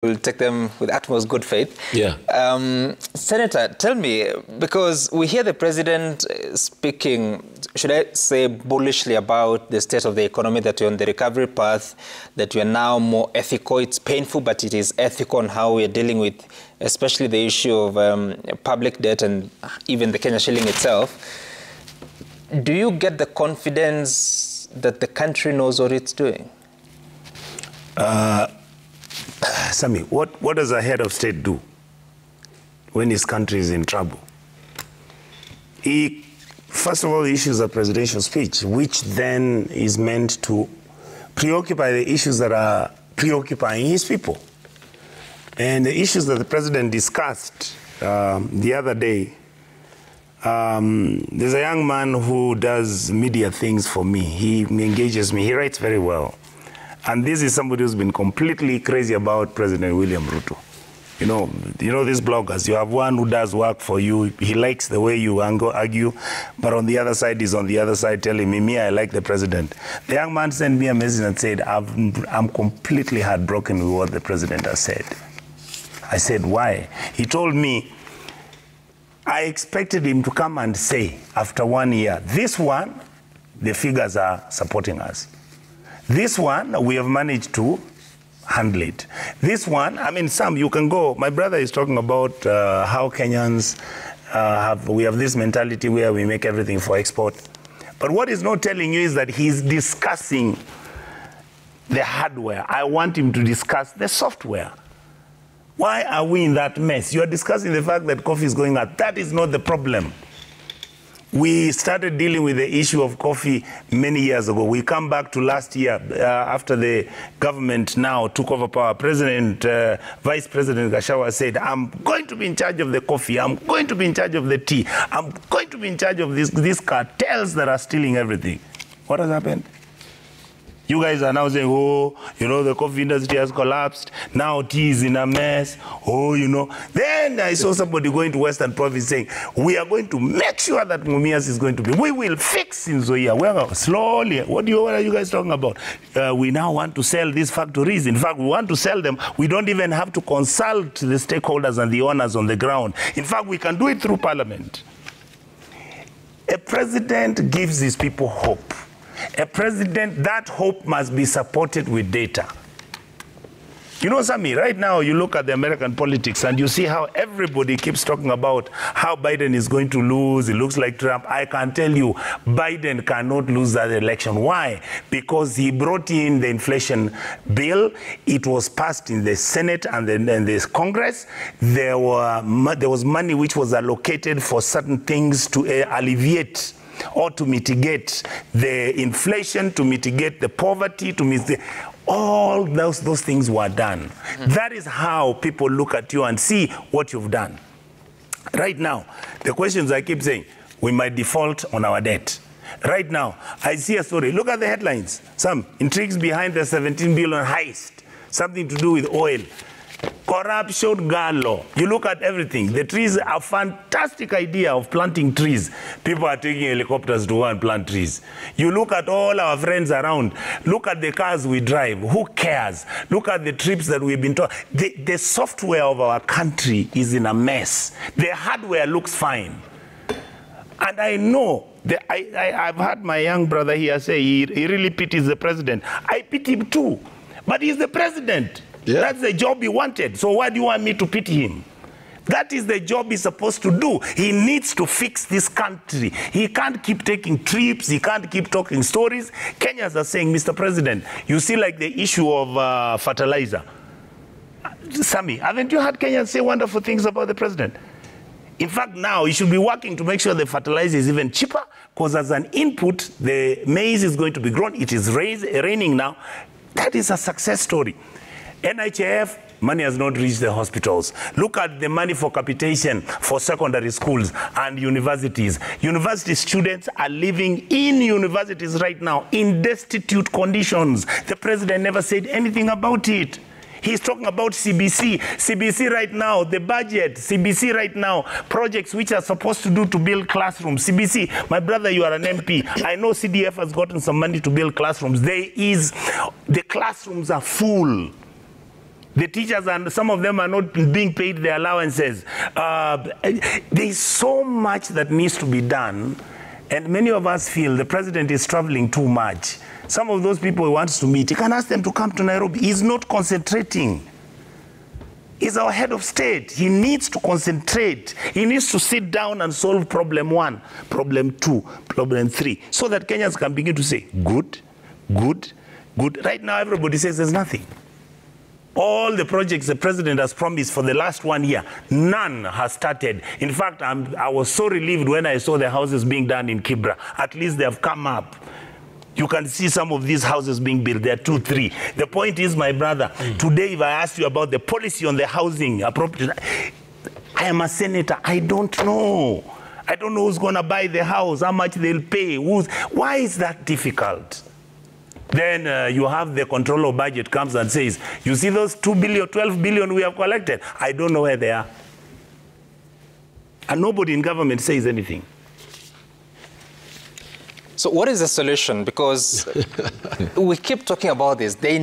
We'll take them with utmost good faith. Yeah. Senator, tell me, because we hear the president speaking, should I say, bullishly about the state of the economy, that you're on the recovery path, that you're now more ethical. It's painful, but it is ethical on how we're dealing with, especially the issue of public debt and even the Kenya shilling itself. Do you get the confidence that the country knows what it's doing? Sammy, what does a head of state do when his country is in trouble? He, first of all, issues a presidential speech, which then is meant to preoccupy the issues that are preoccupying his people. And the issues that the president discussed the other day, there's a young man who does media things for me. He engages me. He writes very well. And this is somebody who's been completely crazy about President William Ruto. You know these bloggers, you have one who does work for you. He likes the way you argue, but on the other side, he's on the other side telling me, I like the president. The young man sent me a message and said, I'm completely heartbroken with what the president has said. I said, why? He told me, I expected him to come and say, after 1 year, this one, the figures are supporting us. This one, we have managed to handle it. This one, I mean, Sam, you can go. My brother is talking about how Kenyans we have this mentality where we make everything for export. But what he's not telling you is that he's discussing the hardware. I want him to discuss the software. Why are we in that mess? You are discussing the fact that coffee is going up. That is not the problem. We started dealing with the issue of coffee many years ago. We come back to last year after the government now took over power. Vice President Gachagua said, I'm going to be in charge of the coffee. I'm going to be in charge of the tea. I'm going to be in charge of these cartels that are stealing everything. What has happened? You guys are now saying, oh, the coffee industry has collapsed. Now tea is in a mess. Oh, Then I saw somebody going to Western Province saying, we are going to make sure that Mumias is going to be. We will fix in Zoya. Well, slowly. What are you guys talking about? We now want to sell these factories. In fact, we want to sell them. We don't even have to consult the stakeholders and the owners on the ground. In fact, we can do it through Parliament. A president gives his people hope. A president, that hope must be supported with data. Sammy, right now you look at the American politics and you see how everybody keeps talking about how Biden is going to lose. It looks like Trump. I can tell you, Biden cannot lose that election. Why? Because he brought in the inflation bill. It was passed in the Senate and then the Congress. There was money which was allocated for certain things to alleviate or to mitigate the inflation, to mitigate the poverty, to mitigate all those things were done. Mm-hmm. That is how people look at you and see what you've done. Right now, the questions I keep saying, we might default on our debt. Right now, I see a story. Look at the headlines. Some intrigues behind the 17 billion heist, something to do with oil. Corruption galore. You look at everything. The trees are a fantastic idea of planting trees. People are taking helicopters to go and plant trees. You look at all our friends around. Look at the cars we drive. Who cares? Look at the trips that we've been taught. The software of our country is in a mess. The hardware looks fine. And I know, I've had my young brother here say he really pities the president. I pity him too. But he's the president. Yeah. That's the job he wanted. So why do you want me to pity him? That is the job he's supposed to do. He needs to fix this country. He can't keep taking trips. He can't keep talking stories. Kenyans are saying, Mr. President, you see like the issue of fertilizer. Sammy, haven't you heard Kenyans say wonderful things about the president? In fact, now he should be working to make sure the fertilizer is even cheaper, because as an input, the maize is going to be grown. It is raining now. That is a success story. NHIF, money has not reached the hospitals. Look at the money for capitation for secondary schools and universities. University students are living in universities right now in destitute conditions. The president never said anything about it. He's talking about CBC. CBC right now, the budget, CBC right now, projects which are supposed to do to build classrooms. CBC, my brother, you are an MP. I know CDF has gotten some money to build classrooms. The classrooms are full. The teachers, and some of them are not being paid their allowances. There's so much that needs to be done, and many of us feel the president is traveling too much. Some of those people he wants to meet, he can ask them to come to Nairobi. He's not concentrating. He's our head of state. He needs to concentrate. He needs to sit down and solve problem 1, problem 2, problem 3, so that Kenyans can begin to say, good, good, good. Right now, everybody says there's nothing. All the projects the president has promised for the last 1 year, none has started. In fact, I was so relieved when I saw the houses being done in Kibra. At least they have come up. You can see some of these houses being built. There are 2, 3. The point is, my brother, today if I asked you about the policy on the housing appropriate, I am a senator. I don't know. I don't know who's going to buy the house, how much they'll pay. Why is that difficult? Then you have the controller of budget comes and says, you see those 2 billion, 12 billion we have collected? I don't know where they are. And nobody in government says anything. So what is the solution? Because we keep talking about this. They